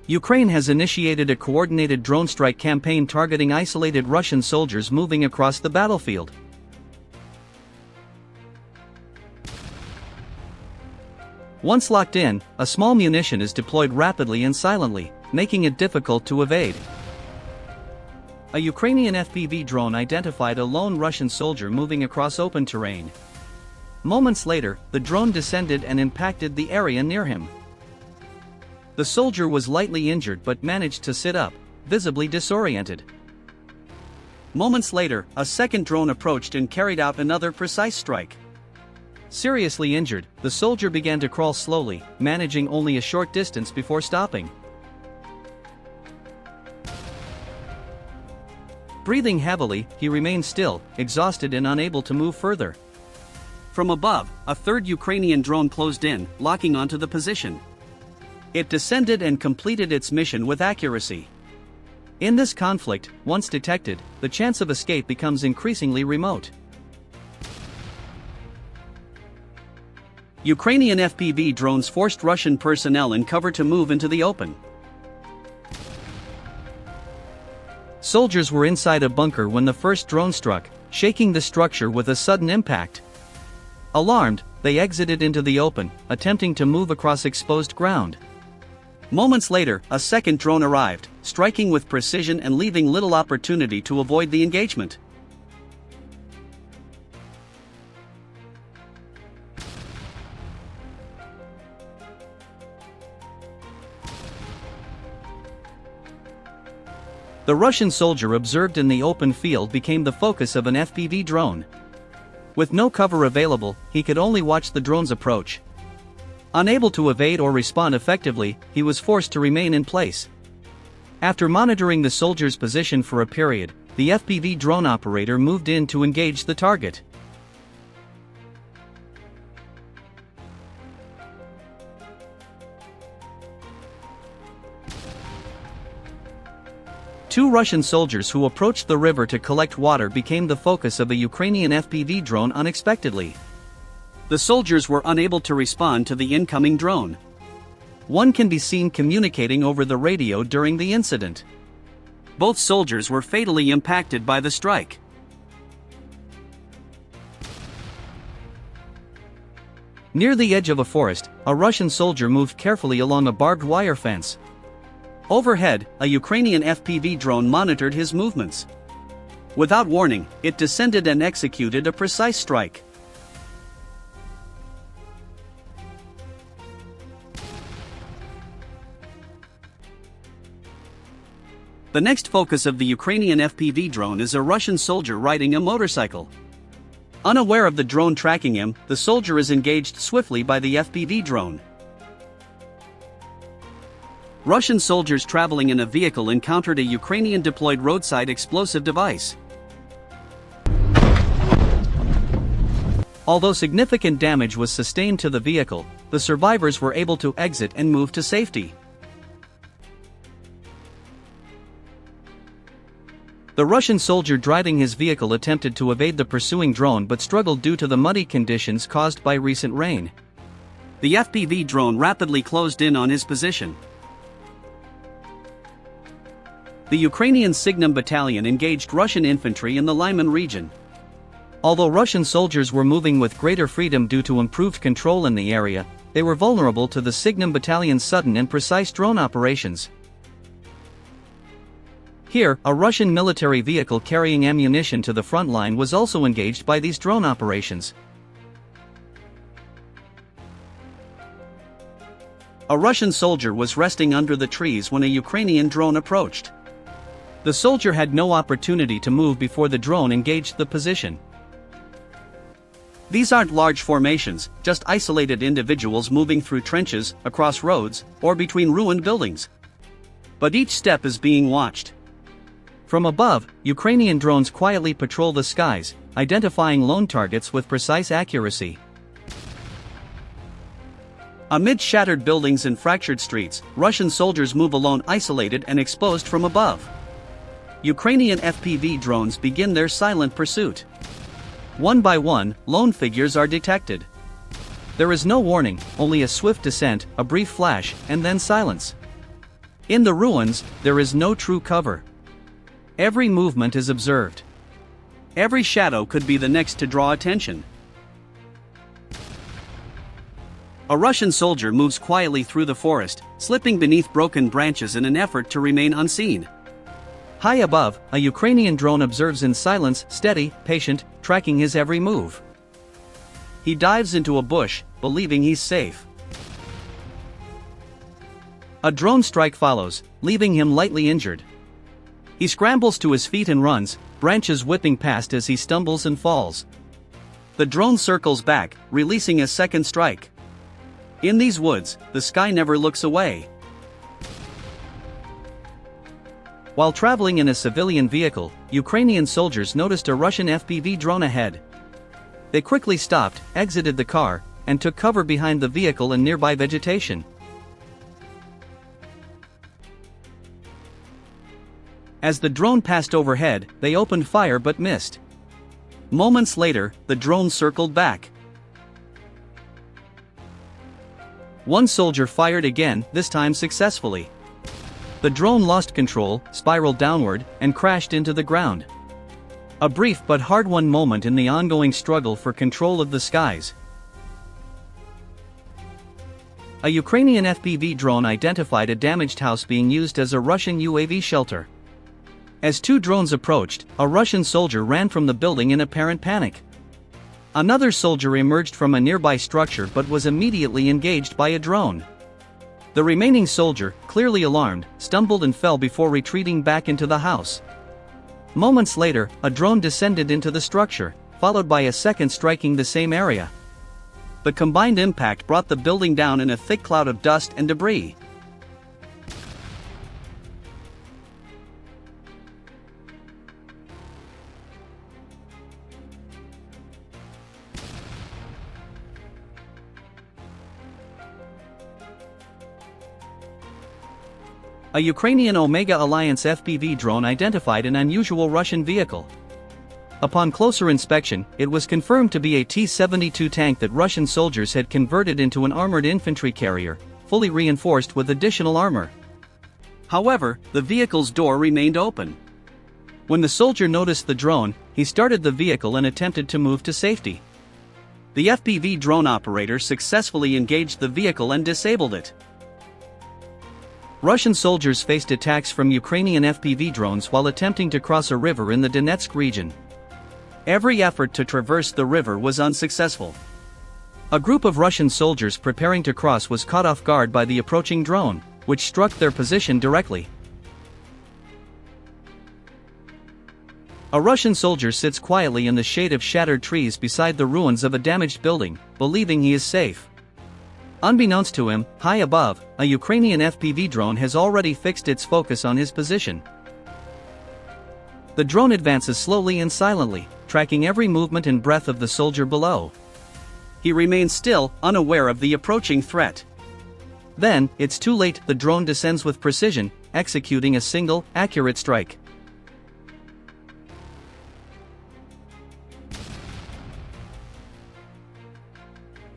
Ukraine has initiated a coordinated drone strike campaign targeting isolated Russian soldiers moving across the battlefield. Once locked in, a small munition is deployed rapidly and silently, making it difficult to evade. A Ukrainian FPV drone identified a lone Russian soldier moving across open terrain. Moments later, the drone descended and impacted the area near him. The soldier was lightly injured but managed to sit up, visibly disoriented. Moments later, a second drone approached and carried out another precise strike. Seriously injured, the soldier began to crawl slowly, managing only a short distance before stopping. Breathing heavily, he remained still, exhausted and unable to move further. From above, a third Ukrainian drone closed in, locking onto the position. It descended and completed its mission with accuracy. In this conflict, once detected, the chance of escape becomes increasingly remote. Ukrainian FPV drones forced Russian personnel in cover to move into the open. Soldiers were inside a bunker when the first drone struck, shaking the structure with a sudden impact. Alarmed, they exited into the open, attempting to move across exposed ground. Moments later, a second drone arrived, striking with precision and leaving little opportunity to avoid the engagement. The Russian soldier observed in the open field became the focus of an FPV drone. With no cover available, he could only watch the drone's approach. Unable to evade or respond effectively, he was forced to remain in place. After monitoring the soldier's position for a period, the FPV drone operator moved in to engage the target. Two Russian soldiers who approached the river to collect water became the focus of a Ukrainian FPV drone unexpectedly. The soldiers were unable to respond to the incoming drone. One can be seen communicating over the radio during the incident. Both soldiers were fatally impacted by the strike. Near the edge of a forest, a Russian soldier moved carefully along a barbed wire fence. Overhead, a Ukrainian FPV drone monitored his movements. Without warning, it descended and executed a precise strike. The next focus of the Ukrainian FPV drone is a Russian soldier riding a motorcycle. Unaware of the drone tracking him, the soldier is engaged swiftly by the FPV drone. Russian soldiers traveling in a vehicle encountered a Ukrainian deployed roadside explosive device. Although significant damage was sustained to the vehicle, the survivors were able to exit and move to safety. The Russian soldier driving his vehicle attempted to evade the pursuing drone but struggled due to the muddy conditions caused by recent rain. The FPV drone rapidly closed in on his position. The Ukrainian Signum Battalion engaged Russian infantry in the Lyman region. Although Russian soldiers were moving with greater freedom due to improved control in the area, they were vulnerable to the Signum Battalion's sudden and precise drone operations. Here, a Russian military vehicle carrying ammunition to the front line was also engaged by these drone operations. A Russian soldier was resting under the trees when a Ukrainian drone approached. The soldier had no opportunity to move before the drone engaged the position. These aren't large formations, just isolated individuals moving through trenches, across roads, or between ruined buildings. But each step is being watched. From above, Ukrainian drones quietly patrol the skies, identifying lone targets with precise accuracy. Amid shattered buildings and fractured streets, Russian soldiers move alone, isolated and exposed from above. Ukrainian FPV drones begin their silent pursuit. One by one, lone figures are detected. There is no warning, only a swift descent, a brief flash, and then silence. In the ruins, there is no true cover. Every movement is observed. Every shadow could be the next to draw attention. A Russian soldier moves quietly through the forest, slipping beneath broken branches in an effort to remain unseen. High above, a Ukrainian drone observes in silence, steady, patient, tracking his every move. He dives into a bush, believing he's safe. A drone strike follows, leaving him lightly injured. He scrambles to his feet and runs, branches whipping past as he stumbles and falls. The drone circles back, releasing a second strike. In these woods, the sky never looks away. While traveling in a civilian vehicle, Ukrainian soldiers noticed a Russian FPV drone ahead. They quickly stopped, exited the car, and took cover behind the vehicle and nearby vegetation. As the drone passed overhead, they opened fire but missed. Moments later, the drone circled back. One soldier fired again, this time successfully. The drone lost control, spiraled downward, and crashed into the ground. A brief but hard-won moment in the ongoing struggle for control of the skies. A Ukrainian FPV drone identified a damaged house being used as a Russian UAV shelter. As two drones approached, a Russian soldier ran from the building in apparent panic. Another soldier emerged from a nearby structure but was immediately engaged by a drone. The remaining soldier, clearly alarmed, stumbled and fell before retreating back into the house. Moments later, a drone descended into the structure, followed by a second striking the same area. The combined impact brought the building down in a thick cloud of dust and debris. A Ukrainian Omega Alliance FPV drone identified an unusual Russian vehicle. Upon closer inspection, it was confirmed to be a T-72 tank that Russian soldiers had converted into an armored infantry carrier, fully reinforced with additional armor. However, the vehicle's door remained open. When the soldier noticed the drone, he started the vehicle and attempted to move to safety. The FPV drone operator successfully engaged the vehicle and disabled it. Russian soldiers faced attacks from Ukrainian FPV drones while attempting to cross a river in the Donetsk region. Every effort to traverse the river was unsuccessful. A group of Russian soldiers preparing to cross was caught off guard by the approaching drone, which struck their position directly. A Russian soldier sits quietly in the shade of shattered trees beside the ruins of a damaged building, believing he is safe. Unbeknownst to him, high above, a Ukrainian FPV drone has already fixed its focus on his position. The drone advances slowly and silently, tracking every movement and breath of the soldier below. He remains still, unaware of the approaching threat. Then, it's too late, the drone descends with precision, executing a single, accurate strike.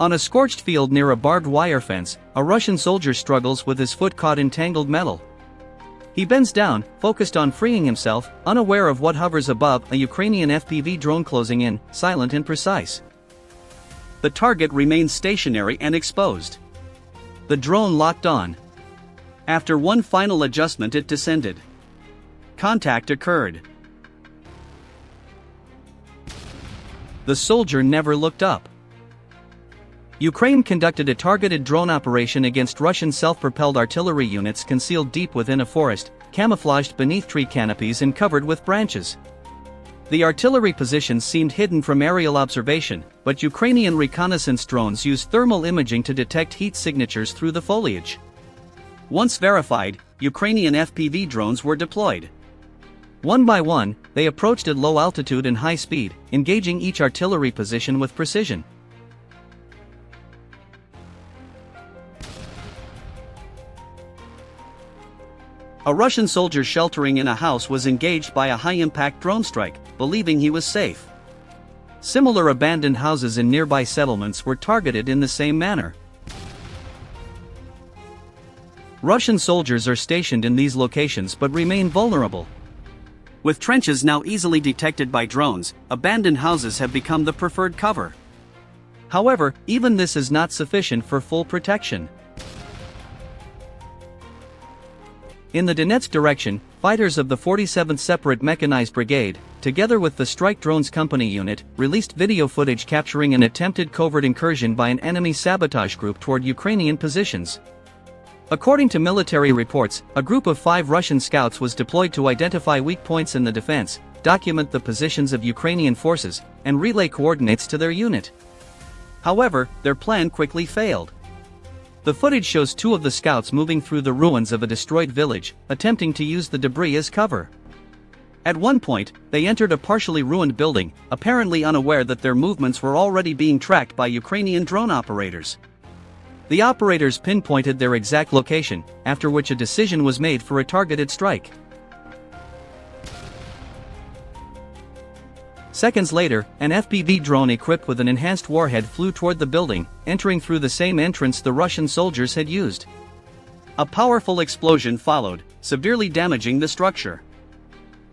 On a scorched field near a barbed wire fence, a Russian soldier struggles with his foot caught in tangled metal. He bends down, focused on freeing himself, unaware of what hovers above, a Ukrainian FPV drone closing in, silent and precise. The target remains stationary and exposed. The drone locked on. After one final adjustment, it descended. Contact occurred. The soldier never looked up. Ukraine conducted a targeted drone operation against Russian self-propelled artillery units concealed deep within a forest, camouflaged beneath tree canopies and covered with branches. The artillery positions seemed hidden from aerial observation, but Ukrainian reconnaissance drones used thermal imaging to detect heat signatures through the foliage. Once verified, Ukrainian FPV drones were deployed. One by one, they approached at low altitude and high speed, engaging each artillery position with precision. A Russian soldier sheltering in a house was engaged by a high-impact drone strike, believing he was safe. Similar abandoned houses in nearby settlements were targeted in the same manner. Russian soldiers are stationed in these locations but remain vulnerable. With trenches now easily detected by drones, abandoned houses have become the preferred cover. However, even this is not sufficient for full protection. In the Donetsk direction, fighters of the 47th Separate Mechanized Brigade, together with the Strike Drones Company unit, released video footage capturing an attempted covert incursion by an enemy sabotage group toward Ukrainian positions. According to military reports, a group of 5 Russian scouts was deployed to identify weak points in the defense, document the positions of Ukrainian forces, and relay coordinates to their unit. However, their plan quickly failed. The footage shows 2 of the scouts moving through the ruins of a destroyed village, attempting to use the debris as cover. At one point, they entered a partially ruined building, apparently unaware that their movements were already being tracked by Ukrainian drone operators. The operators pinpointed their exact location, after which a decision was made for a targeted strike. Seconds later, an FPV drone equipped with an enhanced warhead flew toward the building, entering through the same entrance the Russian soldiers had used. A powerful explosion followed, severely damaging the structure.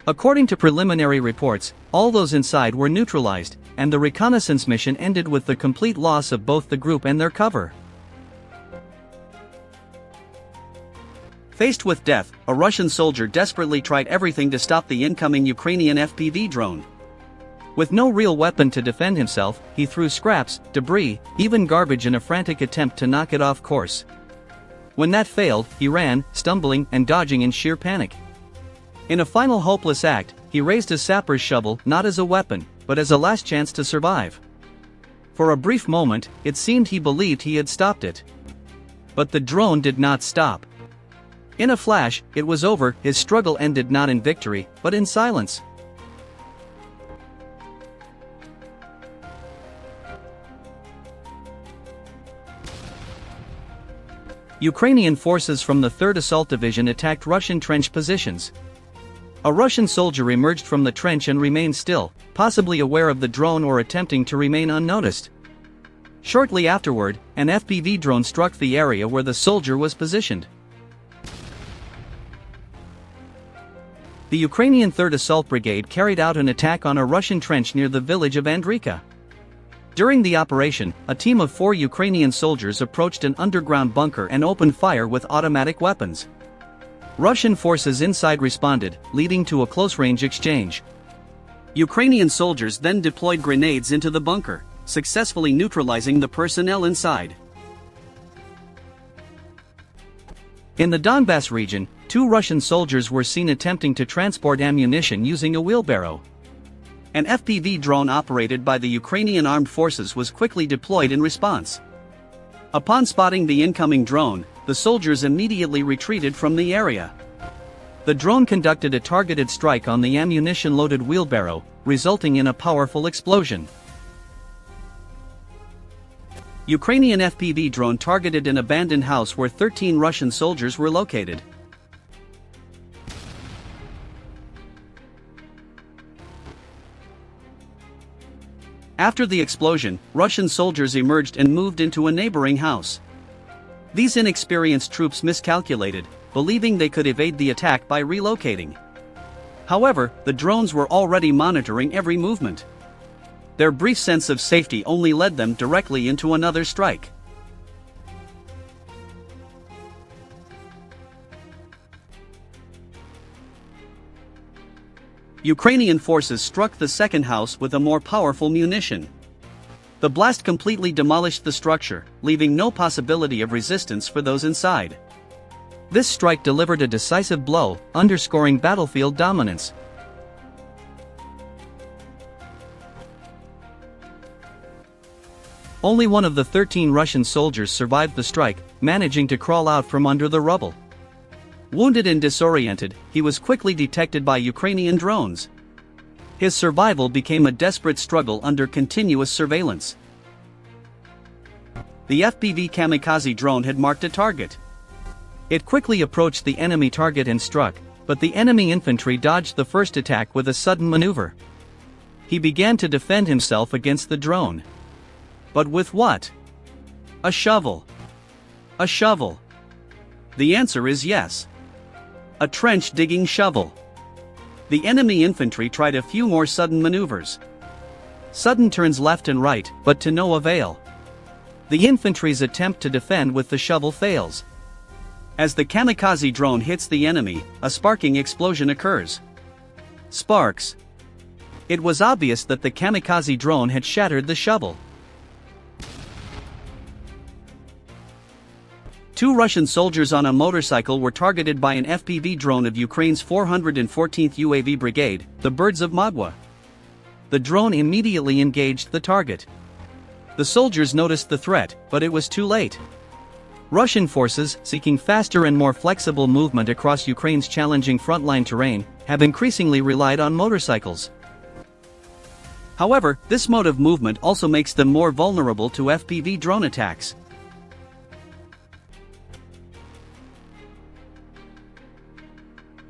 According to preliminary reports, all those inside were neutralized, and the reconnaissance mission ended with the complete loss of both the group and their cover. Faced with death, a Russian soldier desperately tried everything to stop the incoming Ukrainian FPV drone. With no real weapon to defend himself, he threw scraps, debris, even garbage in a frantic attempt to knock it off course. When that failed, he ran, stumbling and dodging in sheer panic. In a final hopeless act, he raised a sapper's shovel not as a weapon, but as a last chance to survive. For a brief moment, it seemed he believed he had stopped it. But the drone did not stop. In a flash, it was over. His struggle ended not in victory, but in silence. Ukrainian forces from the 3rd Assault Division attacked Russian trench positions. A Russian soldier emerged from the trench and remained still, possibly aware of the drone or attempting to remain unnoticed. Shortly afterward, an FPV drone struck the area where the soldier was positioned. The Ukrainian 3rd Assault Brigade carried out an attack on a Russian trench near the village of Andreyka. During the operation, a team of 4 Ukrainian soldiers approached an underground bunker and opened fire with automatic weapons. Russian forces inside responded, leading to a close-range exchange. Ukrainian soldiers then deployed grenades into the bunker, successfully neutralizing the personnel inside. In the Donbass region, 2 Russian soldiers were seen attempting to transport ammunition using a wheelbarrow. An FPV drone operated by the Ukrainian armed forces was quickly deployed in response. Upon spotting the incoming drone, the soldiers immediately retreated from the area. The drone conducted a targeted strike on the ammunition-loaded wheelbarrow, resulting in a powerful explosion. Ukrainian FPV drone targeted an abandoned house where 13 Russian soldiers were located. After the explosion, Russian soldiers emerged and moved into a neighboring house. These inexperienced troops miscalculated, believing they could evade the attack by relocating. However, the drones were already monitoring every movement. Their brief sense of safety only led them directly into another strike. Ukrainian forces struck the second house with a more powerful munition. The blast completely demolished the structure, leaving no possibility of resistance for those inside. This strike delivered a decisive blow, underscoring battlefield dominance. Only one of the 13 Russian soldiers survived the strike, managing to crawl out from under the rubble. Wounded and disoriented, he was quickly detected by Ukrainian drones. His survival became a desperate struggle under continuous surveillance. The FPV kamikaze drone had marked a target. It quickly approached the enemy target and struck, but the enemy infantry dodged the first attack with a sudden maneuver. He began to defend himself against the drone. But with what? A shovel. A shovel. The answer is yes. A trench-digging shovel. The enemy infantry tried a few more sudden maneuvers. Sudden turns left and right, but to no avail. The infantry's attempt to defend with the shovel fails. As the kamikaze drone hits the enemy, a sparking explosion occurs. Sparks. It was obvious that the kamikaze drone had shattered the shovel. 2 Russian soldiers on a motorcycle were targeted by an FPV drone of Ukraine's 414th UAV Brigade, the Birds of Magwa. The drone immediately engaged the target. The soldiers noticed the threat, but it was too late. Russian forces, seeking faster and more flexible movement across Ukraine's challenging frontline terrain, have increasingly relied on motorcycles. However, this mode of movement also makes them more vulnerable to FPV drone attacks.